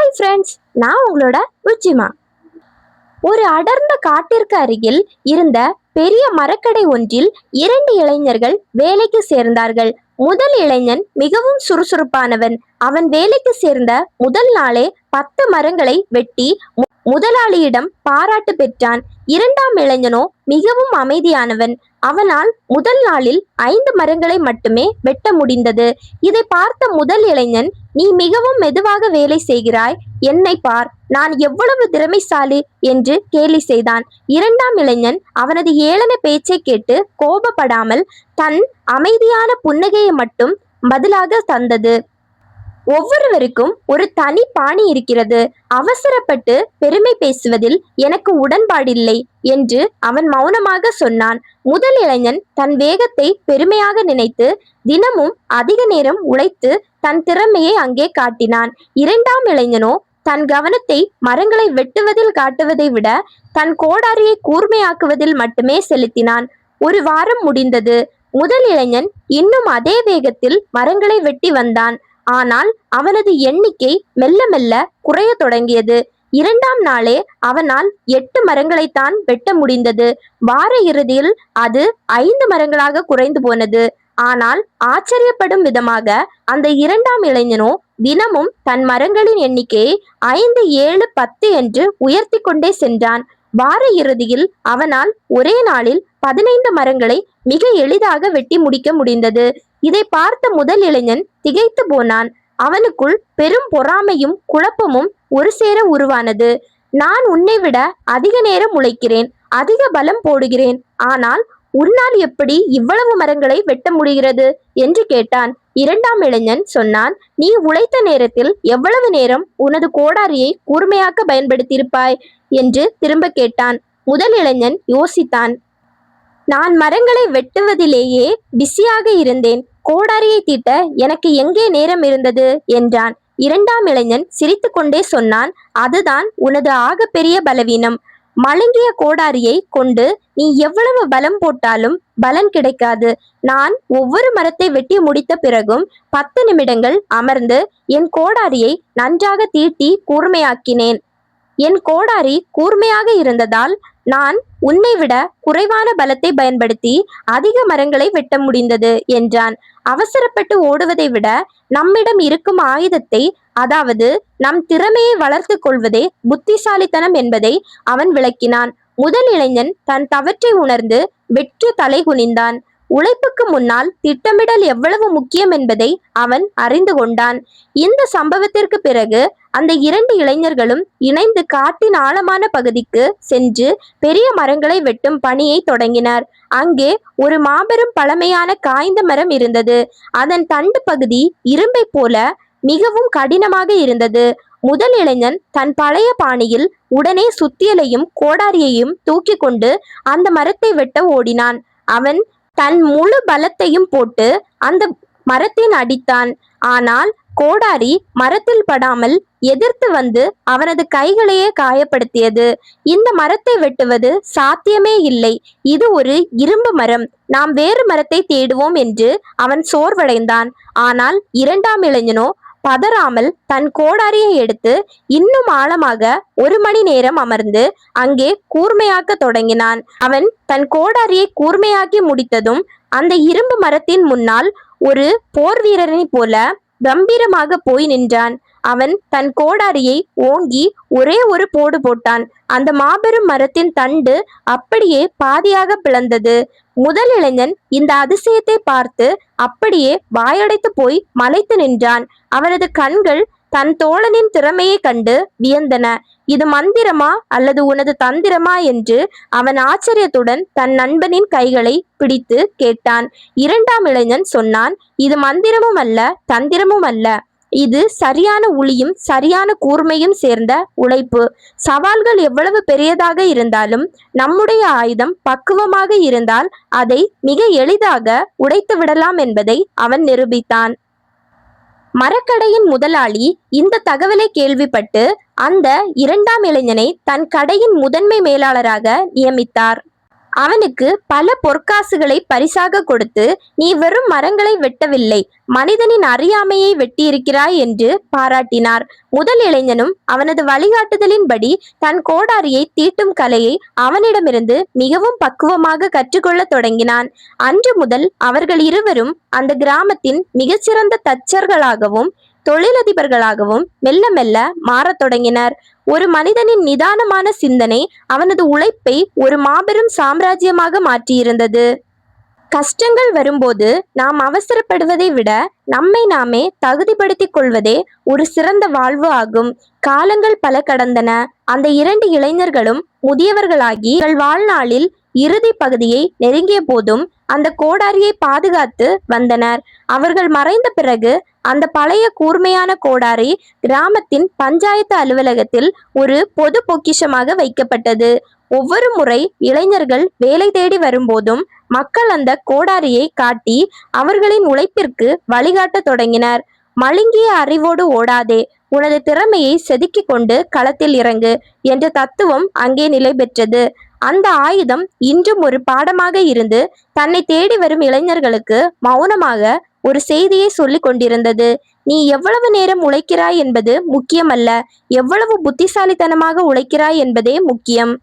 Hi friends, நான் உங்களோட உச்சிமா. ஒரு அடர்ந்த காட்டிற்கு அருகில் இருந்த பெரிய மரக்கடை ஒன்றில் 2 இளைஞர்கள் வேலைக்கு சேர்ந்தார்கள். முதல் இளைஞன் மிகவும் சுறுசுறுப்பானவன். அவன் வேலைக்கு சேர்ந்த முதல் நாளே 10 மரங்களை வெட்டி முதலாளியிடம் பாராட்டு பெற்றான். இரண்டாம் இளைஞனோ மிகவும் அமைதியானவன். அவனால் முதல் நாளில் 5 மரங்களை மட்டுமே வெட்ட முடிந்தது. இதை பார்த்த முதல் இளைஞன், நீ மிகவும் மெதுவாக வேலை செய்கிறாய், என்னை பார், நான் எவ்வளவு திறமைசாலி என்று கேலி செய்தான். இரண்டாம் இளைஞன் அவனது ஏளன பேச்சை கேட்டு கோபப்படாமல் தன் அமைதியான புன்னகையை மட்டும் பதிலாக தந்தது. ஒவ்வொருவருக்கும் ஒரு தனி பாணி இருக்கிறது. அவசரப்பட்டு பெருமை பேசுவதில் எனக்கு உடன்பாடில்லை என்று அவன் மௌனமாக சொன்னான். முதல் இளைஞன் தன் வேகத்தை பெருமையாக நினைத்து தினமும் அதிக நேரம் உழைத்து தன் திறமையை அங்கே காட்டினான். இரண்டாம் இளைஞனோ தன் கவனத்தை மரங்களை வெட்டுவதில் காட்டுவதை விட தன் கோடாரியை கூர்மையாக்குவதில் மட்டுமே செலுத்தினான். ஒரு வாரம் முடிந்தது. முதல் இளைஞன் இன்னும் அதே வேகத்தில் மரங்களை வெட்டி வந்தான். ஆனால் அவனது எண்ணிக்கை மெல்ல மெல்ல குறைய தொடங்கியது. இரண்டாம் நாளே அவனால் 8 மரங்களைத்தான் வெட்ட முடிந்தது. வார இறுதியில் அது 5 மரங்களாக குறைந்து போனது. ஆனால் ஆச்சரியப்படும் விதமாக அந்த இரண்டாம் இளைஞனோ தினமும் தன் மரங்களின் எண்ணிக்கையை 5, 7, 10 என்று உயர்த்தி கொண்டே சென்றான். வார இறுதியில் அவனால் ஒரே நாளில் 15 மரங்களை மிக எளிதாக வெட்டி முடிக்க முடிந்தது. இதை பார்த்த முதல் இளைஞன் திகைத்து போனான். அவனுக்குள் பெரும் பொறாமையும் குழப்பமும் ஒரு சேர உருவானது. நான் உன்னை விட அதிக நேரம் உழைக்கிறேன், அதிக பலம் போடுகிறேன், ஆனால் உன்னால் எப்படி இவ்வளவு மரங்களை வெட்ட முடிகிறது என்று கேட்டான். இரண்டாம் இளைஞன் சொன்னான், நீ உழைத்த நேரத்தில் எவ்வளவு நேரம் உனது கோடாரியை கூர்மையாக்க பயன்படுத்தியிருப்பாய் என்று திரும்ப கேட்டான். முதல் இளைஞன் யோசித்தான். நான் மரங்களை வெட்டுவதிலேயே பிஸியாக இருந்தேன், கோடாரியை தீட்ட எனக்கு எங்கே நேரம் இருந்தது என்றான். இரண்டாம் இளைஞன் சிரித்து கொண்டே சொன்னான், அதுதான் உனது ஆகப்பெரிய பலவீனம். மழுங்கிய கோடாரியை கொண்டு நீ எவ்வளவு பலம் போட்டாலும் பலன் கிடைக்காது. நான் ஒவ்வொரு மரத்தை வெட்டி முடித்த பிறகும் 10 நிமிடங்கள் அமர்ந்து என் கோடாரியை நன்றாக தீட்டி கூர்மையாக்கினேன். என் கோடாரி கூர்மையாக இருந்ததால் நான் உன்னை விட குறைவான பலத்தை பயன்படுத்தி அதிக மரங்களை வெட்ட முடிந்தது என்றான். அவசரப்பட்டு ஓடுவதை விட நம்மிடம் இருக்கும் ஆயுதத்தை, அதாவது நம் திறமையை வளர்த்து கொள்வதே புத்திசாலித்தனம் என்பதை அவன் விளக்கினான். முதல் இளைஞன் தன் தவற்றை உணர்ந்து வெற்றி தலை குனிந்தான். உழைப்புக்கு முன்னால் திட்டமிடல் எவ்வளவு முக்கியம் என்பதை அவன் அறிந்து கொண்டான். இந்த சம்பவத்திற்கு பிறகு அந்த 2 இளைஞர்களும் இணைந்து காட்டின் ஆழமான பகுதிக்கு சென்று பெரிய மரங்களை வெட்டும் பணியை தொடங்கினர். அங்கே ஒரு மாபெரும் பழமையான காய்ந்த மரம் இருந்தது. அதன் தண்டு பகுதி இரும்பை போல மிகவும் கடினமாக இருந்தது. முதல் இளைஞன் தன் பழைய பாணியில் உடனே சுத்தியலையும் கோடாரியையும் தூக்கி கொண்டு அந்த மரத்தை வெட்ட ஓடினான். அவன் தன் முழு பலத்தையும் போட்டு அந்த மரத்தின் அடித்தான். ஆனால் கோடாரி மரத்தில் படாமல் எதிர்த்து வந்து அவனது கைகளையே காயப்படுத்தியது. இந்த மரத்தை வெட்டுவது சாத்தியமே இல்லை, இது ஒரு இரும்பு மரம், நாம் வேறு மரத்தை தேடுவோம் என்று அவன் சோர்வடைந்தான். ஆனால் இரண்டாம் இளைஞனோ பதறாமல் தன் கோடாரியை எடுத்து இன்னும் ஆழமாக 1 மணி நேரம் அமர்ந்து அங்கே கூர்மையாக்க தொடங்கினான். அவன் தன் கோடாரியை கூர்மையாக்கி முடித்ததும் அந்த இரும்பு மரத்தின் முன்னால் ஒரு போர் வீரனை போல கம்பீரமாக போய் நின்றான். அவன் தன் கோடாரியை ஓங்கி ஒரே ஒரு போடு போட்டான். அந்த மாபெரும் மரத்தின் தண்டு அப்படியே பாதியாக பிளந்தது. முதல் இளைஞன் இந்த அதிசயத்தை பார்த்து அப்படியே வாயடைத்து போய் மலைத்து நின்றான். அவனது கண்கள் தன் தோழனின் திறமையை கண்டு வியந்தன. இது மந்திரமா அல்லது உனது தந்திரமா என்று அவன் ஆச்சரியத்துடன் தன் நண்பனின் கைகளை பிடித்து கேட்டான். இரண்டாம் இளைஞன் சொன்னான், இது மந்திரமும் அல்ல, தந்திரமும் அல்ல, இது சரியான உளியும் சரியான கூர்மையும் சேர்ந்த உழைப்பு. சவால்கள் எவ்வளவு பெரியதாக இருந்தாலும் நம்முடைய ஆயுதம் பக்குவமாக இருந்தால் அதை மிக எளிதாக உடைத்து விடலாம் என்பதை அவன் நிரூபித்தான். மரக்கடையின் முதலாளி இந்த தகவலை கேள்விப்பட்டு அந்த இரண்டாம் இளைஞனை தன் கடையின் முதன்மை மேலாளராக நியமித்தார். அவனுக்கு பல பொற்காசுகளை பரிசாக கொடுத்து, நீ வெறும் மரங்களை வெட்டவில்லை, மனிதனின் அறியாமையை வெட்டியிருக்கிறாய் என்று பாராட்டினார். முதல் இளைஞனும் அவனது வழிகாட்டுதலின்படி தன் கோடாரியை தீட்டும் கலையை அவனிடமிருந்து மிகவும் பக்குவமாக கற்றுக்கொள்ள தொடங்கினான். அன்று முதல் அவர்கள் இருவரும் அந்த கிராமத்தின் மிகச்சிறந்த தச்சர்களாகவும் தொழிலதிபர்களாகவும் மெல்ல மெல்ல மாறத் தொடங்கினர். ஒரு மனிதனின் நிதானமான சிந்தனை அவனது உழைப்பை ஒரு மாபெரும் சாம்ராஜ்யமாக மாற்றியிருந்தது. கஷ்டங்கள் வரும்போது நாம் அவசரப்படுவதை விட நம்மை நாமே தகுதிப்படுத்திக் கொள்வதே ஒரு சிறந்த வாழ்வு ஆகும். காலங்கள் பல கடந்தன. அந்த இரண்டு இளைஞர்களும் முதியவர்களாகி வாழ்நாளில் இறுதி பகுதியை நெருங்கிய போதும் அந்த கோடாரியை பாதுகாத்து வந்தனர். அவர்கள் மறைந்த பிறகு அந்த பழைய கூர்மையான கோடாரி கிராமத்தின் பஞ்சாயத்து அலுவலகத்தில் ஒரு பொது பொக்கிஷமாக வைக்கப்பட்டது. ஒவ்வொரு முறை இளைஞர்கள் வேலை தேடி வரும்போதும் மக்கள் அந்த கோடாரியை காட்டி அவர்களின் உழைப்பிற்கு வழிகாட்ட தொடங்கினர். மழுங்கிய அறிவோடு ஓடாதே, உனது திறமையை செதுக்கிக் கொண்டு களத்தில் இறங்கு என்ற தத்துவம் அங்கே நிலை பெற்றது. அந்த ஆயுதம் இன்றும் ஒரு பாடமாக இருந்து தன்னை தேடி வரும் இளைஞர்களுக்கு மௌனமாக ஒரு செய்தியை சொல்லிக் கொண்டிருந்தது. நீ எவ்வளவு நேரம் உழைக்கிறாய் என்பது முக்கியமல்ல, எவ்வளவு புத்திசாலித்தனமாக உழைக்கிறாய் என்பதே முக்கியம்.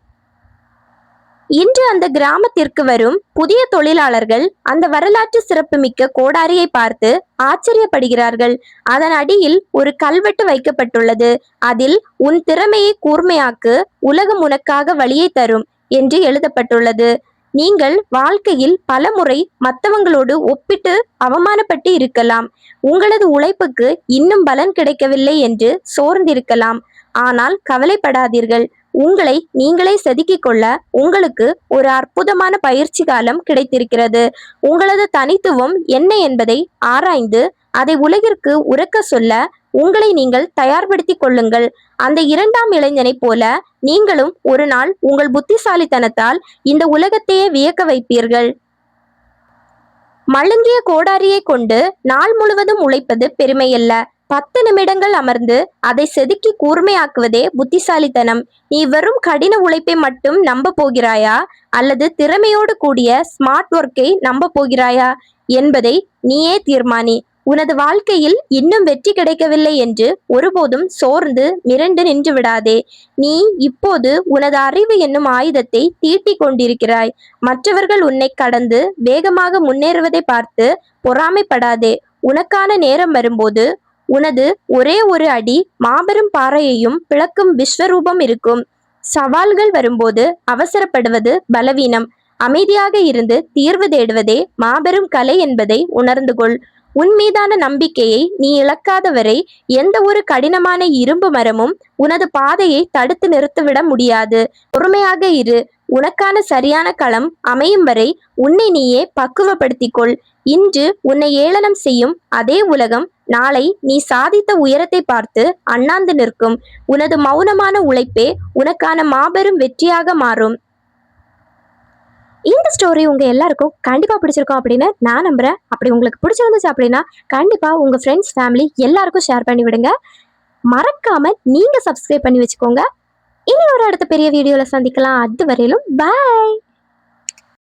இன்று அந்த கிராமத்திற்கு வரும் புதிய தொழிலாளர்கள் அந்த வரலாற்று சிறப்புமிக்க கோடாரியை பார்த்து ஆச்சரியப்படுகிறார்கள். அதன் அடியில் ஒரு கல்வெட்டு வைக்கப்பட்டுள்ளது. அதில் உன் திறமையை கூர்மையாக்கு, உலகம் உனக்காக வழியை தரும் என்று எழுதப்பட்டுள்ளது. நீங்கள் வாழ்க்கையில் பல முறை மற்றவங்களோடு ஒப்பிட்டு அவமானப்பட்டு இருக்கலாம். உங்களது உழைப்புக்கு இன்னும் பலன் கிடைக்கவில்லை என்று சோர்ந்திருக்கலாம். ஆனால் கவலைப்படாதீர்கள். உங்களை நீங்களே செதுக்கிக் கொள்ள உங்களுக்கு ஒரு அற்புதமான பயிற்சி காலம் கிடைத்திருக்கிறது. உங்களது தனித்துவம் என்ன என்பதை ஆராய்ந்து அதை உலகிற்கு உரக்க சொல்ல உங்களை நீங்கள் தயார்படுத்திக் கொள்ளுங்கள். அந்த இரண்டாம் இளைஞனைப் போல நீங்களும் ஒரு நாள் உங்கள் புத்திசாலித்தனத்தால் இந்த உலகத்தையே வியக்க வைப்பீர்கள். மழுங்கிய கோடாரியை கொண்டு நாள் முழுவதும் உழைப்பது பெருமையல்ல. 10 நிமிடங்கள் அமர்ந்து அதை செதுக்கி கூர்மையாக்குவதே புத்திசாலித்தனம். நீ வெறும் கடின உழைப்பை மட்டும் நம்ப போகிறாயா, அல்லது திறமையோடு கூடிய ஸ்மார்ட் ஒர்க்கை நம்ப போகிறாயா என்பதை நீயே தீர்மானி. உனது வாழ்க்கையில் இன்னும் வெற்றி கிடைக்கவில்லை என்று ஒருபோதும் சோர்ந்து மிரண்டு நின்று விடாதே. நீ இப்போது உனது அறிவு என்னும் ஆயுதத்தை தீட்டிக் கொண்டிருக்கிறாய். மற்றவர்கள் உன்னை கடந்து வேகமாக முன்னேறுவதை பார்த்து பொறாமைப்படாதே. உனக்கான நேரம் வரும்போது உனது ஒரே ஒரு அடி மாபெரும் பாறையையும் பிளக்கும் விஸ்வரூபம் இருக்கும். சவால்கள் வரும்போது அவசரப்படுவது பலவீனம். அமைதியாக இருந்து தீர்வு தேடுவதே மாபெரும் கலை என்பதை உணர்ந்து கொள். உன் மீதான நம்பிக்கையை நீ இழக்காத வரை எந்த ஒரு கடினமான இரும்பு மரமும் உனது பாதையை தடுத்து நிறுத்திவிட முடியாது. பொறுமையாக இரு. உனக்கான சரியான களம் அமையும் வரை உன்னை நீயே பக்குவப்படுத்திக்கொள். இன்று உன்னை ஏளனம் செய்யும் அதே உலகம் நாளை நீ சாதித்த உயரத்தை பார்த்து அண்ணாந்து நிற்கும். உனது மௌனமான உழைப்பே உனக்கான மாபெரும் வெற்றியாக மாறும். இந்த ஸ்டோரி உங்க எல்லாருக்கும் கண்டிப்பா பிடிச்சிருக்கும் அப்படின்னு நான் நம்புறேன். அப்படி உங்களுக்கு பிடிச்சிருந்துச்சு அப்படின்னா கண்டிப்பா உங்க ஃப்ரெண்ட்ஸ், ஃபேமிலி எல்லாருக்கும் ஷேர் பண்ணி விடுங்க. மறக்காம நீங்க சப்ஸ்கிரைப் பண்ணி வச்சுக்கோங்க. இனி ஒரு அடுத்த பெரிய வீடியோல சந்திக்கலாம். அது வரையிலும் பாய்.